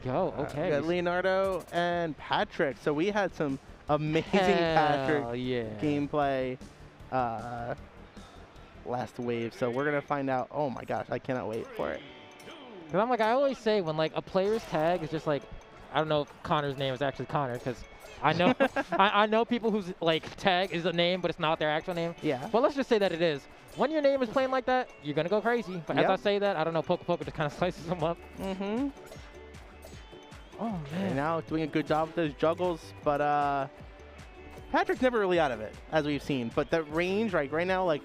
go. Okay. We got Leonardo and Patrick. So we had some amazing Patrick gameplay last wave. So we're going to find out. Oh my gosh, I cannot wait for it. Because I'm like, I always say when like a player's tag is just like, I don't know if Connor's name is actually Connor, because I know I know people whose like tag is a name, but it's not their actual name. Yeah. But let's just say that it is. When your name is playing like that, you're gonna go crazy. But as I say that, I don't know, PokkaPokka just kind of slices them up. Mm-hmm. Oh man. And now doing a good job with those juggles, but Patrick's never really out of it, as we've seen. But the range, right now, like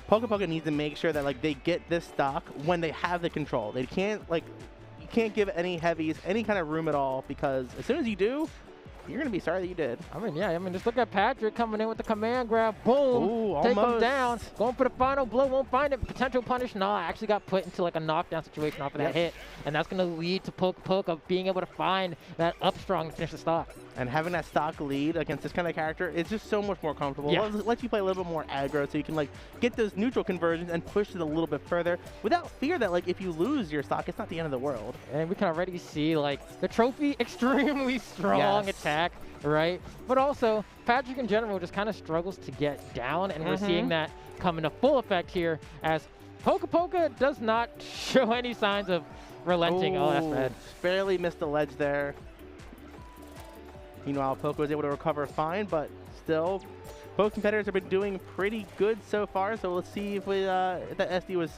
PokkaPokka needs to make sure that like they get this stock when they have the control. They can't like. You can't give any heavies any kind of room at all, because as soon as you do, you're going to be sorry that you did. I mean, yeah, just look at Patrick coming in with the command grab. Boom. Ooh, take almost. him down. Going for the final blow. Won't find it. Potential punish. No, I actually got put into like a knockdown situation off of that hit. And that's going to lead to PokkaPokka being able to find that up strong to finish the stock. And having that stock lead against this kind of character is just so much more comfortable. Yeah. It lets you play a little bit more aggro, so you can like get those neutral conversions and push it a little bit further without fear that like if you lose your stock, it's not the end of the world. And we can already see like the trophy extremely strong attack, right? But also Patrick in general just kind of struggles to get down, and we're seeing that come into full effect here as PokkaPokka does not show any signs of relenting. Ooh, oh, that's bad. Barely missed the ledge there. Meanwhile, Pokka was able to recover fine, but still, both competitors have been doing pretty good so far. So let's see if that SD was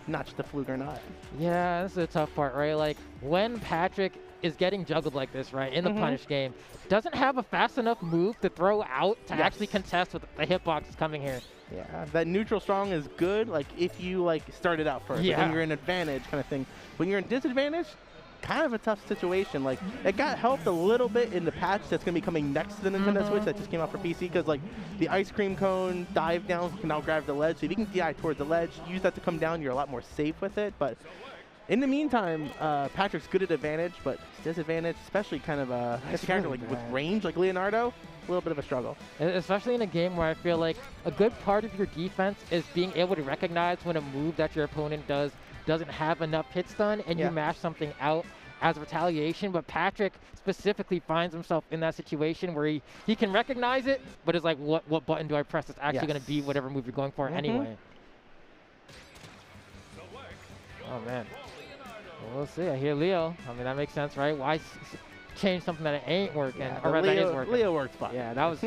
not just a fluke or not. Yeah, this is a tough part, right? Like when Patrick is getting juggled like this, right, in the punish game, doesn't have a fast enough move to throw out to actually contest with the hitboxes coming here. Yeah, that neutral strong is good, like if you like started out first, like when you're in advantage kind of thing. When you're in disadvantage, kind of a tough situation. Like it got helped a little bit in the patch that's going to be coming next to the Nintendo Switch that just came out for PC, because like the ice cream cone dive down can now grab the ledge. So if you can DI towards the ledge, use that to come down, you're a lot more safe with it. But in the meantime, Patrick's good at advantage, but disadvantage, especially kind of a character like with range like Leonardo, a little bit of a struggle. Especially in a game where I feel like a good part of your defense is being able to recognize when a move that your opponent does doesn't have enough hit stun, and you mash something out as retaliation. But Patrick specifically finds himself in that situation where he can recognize it, but it's like, what button do I press that's actually going to be whatever move you're going for anyway. Oh, man. Well, we'll see. I hear Leo. I mean, that makes sense, right? Why change something that ain't working? Or rather, that is working. Leo works fine. Yeah, that was...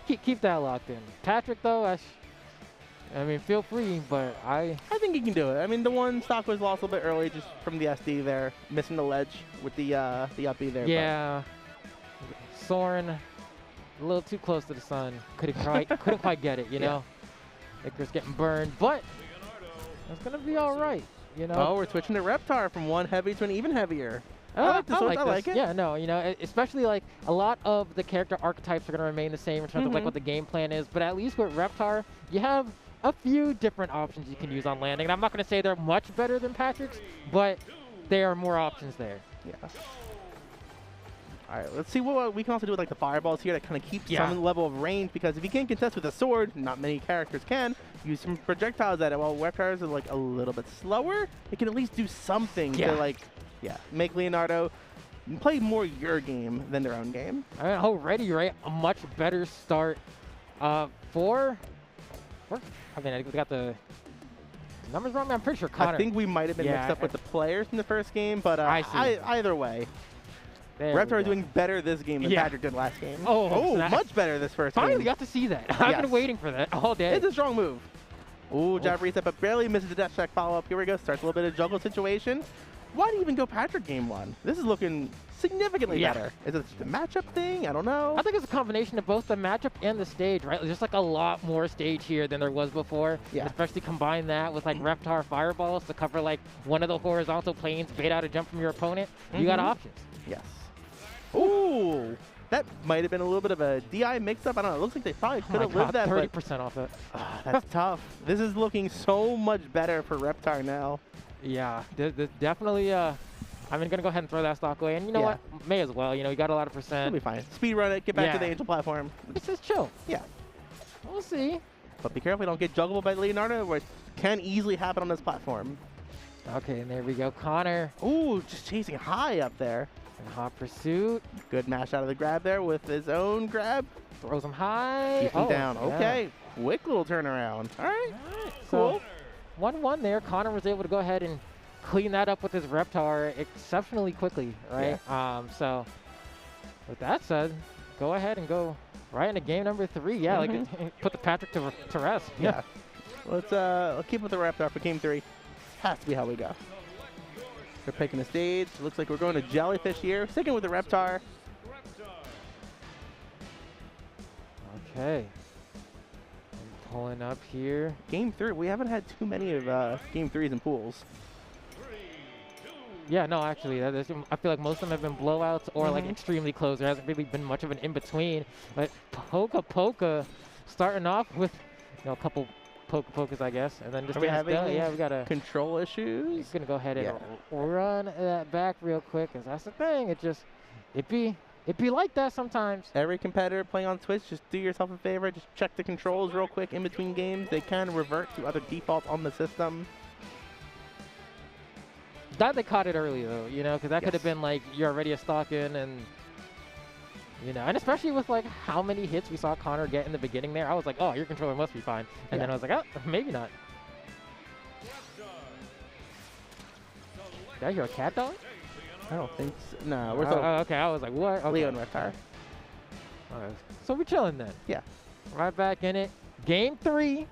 keep that locked in. Patrick, though, I mean, feel free, but I think he can do it. I mean, the one stock was lost a little bit early just from the SD there, missing the ledge with the up B there. Yeah. Soren, a little too close to the sun. Couldn't quite get it, you know? Icarus getting burned, but it's going to be all right, you know? Oh, we're switching to Reptar from one heavy to an even heavier. I like it. Yeah, no, you know, especially like a lot of the character archetypes are going to remain the same in terms of like what the game plan is, but at least with Reptar, you have a few different options you can use on landing. And I'm not going to say they're much better than Patrick's, but there are more options there. Yeah. All right, let's see what we can also do with like the fireballs here that kind of keep some level of range, because if you can't contest with a sword, not many characters can, use some projectiles at it. While Reptars are like a little bit slower, it can at least do something to like, make Leonardo play more your game than their own game. I mean, already, right, a much better start for I mean, I got the numbers wrong. I'm pretty sure Connor. I think we might have been mixed up with the players in the first game, but either way, Reptar are doing better this game than Patrick did last game. Oh, much better this first game. Finally got to see that. I've been waiting for that all day. It's a strong move. Ooh, jab reset, but barely misses the dash check follow-up. Here we go. Starts a little bit of juggle situation. Why do you even go Patrick game one? This is looking significantly better. Is it just a matchup thing? I don't know. I think it's a combination of both the matchup and the stage, right? There's just like a lot more stage here than there was before. Yeah. And especially combine that with like Reptar fireballs to cover like one of the horizontal planes, bait out a jump from your opponent. You got options. Yes. Ooh. That might have been a little bit of a DI mix-up. I don't know. It looks like they probably could have lived that. 30% off it. That's tough. This is looking so much better for Reptar now. Yeah, definitely. I mean, gonna go ahead and throw that stock away, and you know what? May as well. You know, you got a lot of percent. It'll be fine. Speed run it. Get back to the Angel platform. It's just chill. Yeah. We'll see. But be careful, you don't get juggable by Leonardo, which can easily happen on this platform. Okay, and there we go. Connor. Ooh, just chasing high up there. In hot pursuit. Good mash out of the grab there with his own grab. Throws him high. Keep him down. Yeah. Okay. Quick little turnaround. All right. Cool. 1-1 there. Connor was able to go ahead and clean that up with his Reptar exceptionally quickly, right? Yeah. So with that said, go ahead and go right into game number 3. Yeah, like put the Patrick to rest. Yeah. Let's keep with the Reptar for game 3. Has to be how we go. We're picking a stage. Looks like we're going to Jellyfish here. Sticking with the Reptar. Okay. I'm pulling up here. Game 3. We haven't had too many of game 3s in pools. Yeah, no, actually, I feel like most of them have been blowouts or like extremely close. There hasn't really been much of an in-between. But PokkaPokka starting off with a couple PokkaPokkas, I guess, and then just we got a control issues. He's gonna go ahead and run that back real quick, cause that's the thing. It be like that sometimes. Every competitor playing on Twitch, just do yourself a favor. Just check the controls real quick in between games. They can revert to other defaults on the system. Glad they caught it early though, because that could have been like you're already a stock in, and and especially with like how many hits we saw Connor get in the beginning there, I was like, oh, your controller must be fine, and then I was like, oh, maybe not. Did I hear a cat dog? I don't think so. No, we're okay. I was like, what? Okay. Leo and Reptar. So we're chilling then. Yeah. Right back in it. Game 3,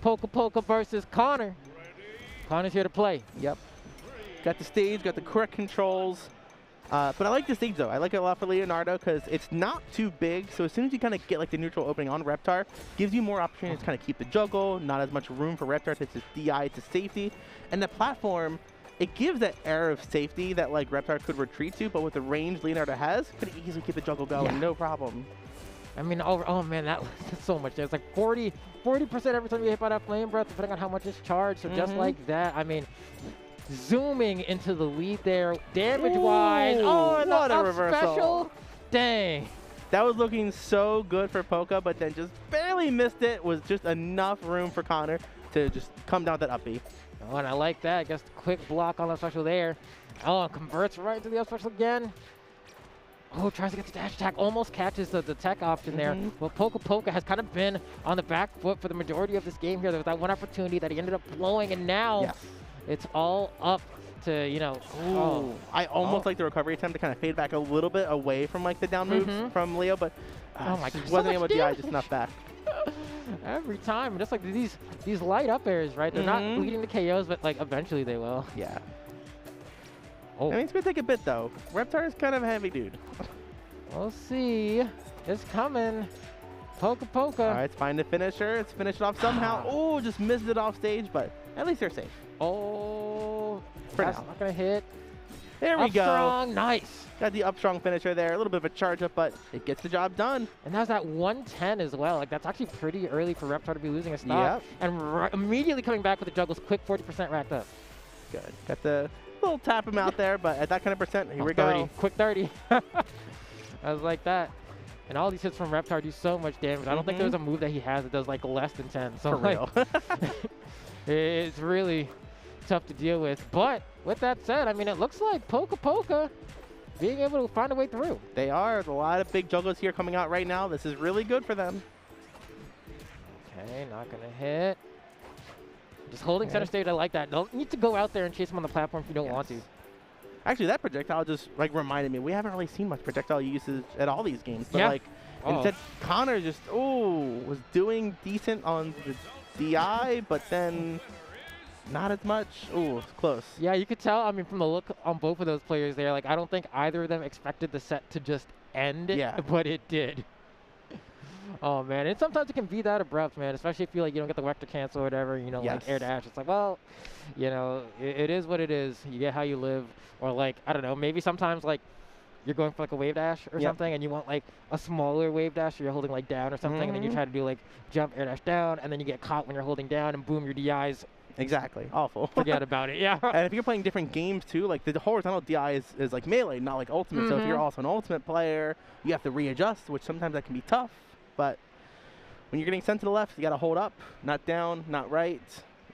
PokkaPokka versus Connor. Connor's here to play. Yep. Got the stage, got the correct controls. But I like the stage though. I like it a lot for Leonardo because it's not too big. So as soon as you kind of get like the neutral opening on Reptar, gives you more opportunities to kind of keep the juggle, not as much room for Reptar to just DI to safety. And the platform, it gives that air of safety that like Reptar could retreat to, but with the range Leonardo has, could easily keep the juggle going, no problem. I mean, oh man, that was so much. There's like 40% every time you hit by that flame breath, depending on how much it's charged. So just like that, I mean, zooming into the lead there, damage-wise. Oh, and what the a reversal. Special. Dang. That was looking so good for Pokka, but then just barely missed it. Was just enough room for Connor to just come down with that up B. Oh, and I like that. I guess the quick block on the special there. Oh, and converts right into the up special again. Oh, tries to get the dash attack. Almost catches the tech option there. But PokkaPokka has kind of been on the back foot for the majority of this game here. There was that one opportunity that he ended up blowing, and now it's all up to, I almost like the recovery attempt to kind of fade back a little bit away from like the down moves from Leo, but oh my God, wasn't able to DI, just enough back. Every time, just like these light up airs, right? They're not leading to KOs, but like eventually they will. Yeah. Oh. I mean, it's gonna take a bit though. Reptar is kind of a heavy dude. We'll see. It's coming. PokkaPokka. All right, it's find the finisher. It's finished off somehow. Oh, just missed it off stage, but at least they're safe. Oh, that's not gonna hit. There we go. Strong, nice. Got the up strong finisher there. A little bit of a charge up, but it gets the job done. And that was at 110 as well. Like that's actually pretty early for Reptar to be losing a stock. And immediately coming back with the juggles, quick 40% racked up. Good. Got the little tap him out there, but at that kind of percent, here we go. Quick 30. I was like that. And all these hits from Reptar do so much damage. I don't think there's a move that he has that does like less than 10. So for real. It's really tough to deal with. But with that said, I mean, it looks like PokkaPokka being able to find a way through. They are. There's a lot of big juggles here coming out right now. This is really good for them. Okay, not going to hit. Just holding center stage, I like that. Don't need to go out there and chase him on the platform if you don't want to. Actually, that projectile just like reminded me. We haven't really seen much projectile usage at all these games. But like, instead, Connor just, was doing decent on the DI, but then not as much. Ooh, it's close. Yeah, you could tell, I mean, from the look on both of those players there, like, I don't think either of them expected the set to just end, but it did. Oh, man. And sometimes it can be that abrupt, man, especially if you, like, you don't get the vector cancel or whatever, like air dash. It's like, well, it is what it is. You get how you live. Or, like, I don't know, maybe sometimes, like, you're going for, like, a wave dash or something, and you want, like, a smaller wave dash, or you're holding, like, down or something, and then you try to do, like, jump, air dash down, and then you get caught when you're holding down, and boom, your DI's. Exactly. Awful. Forget about it, yeah. And if you're playing different games, too, like, the horizontal DI is like, melee, not like ultimate. So if you're also an ultimate player, you have to readjust, which sometimes that can be tough. But when you're getting sent to the left, you got to hold up, not down, not right.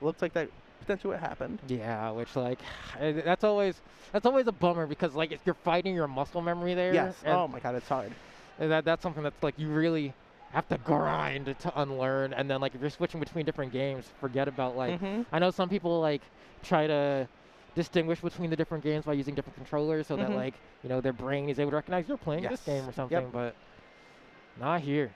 Looks like that potentially what happened. Yeah, which like that's always a bummer because like if you're fighting your muscle memory there. Yes. Oh my God, it's hard. And that's something that's like you really have to grind to unlearn, and then like if you're switching between different games, forget about like I know some people like try to distinguish between the different games by using different controllers so that like their brain is able to recognize you're playing this game or something, but not here.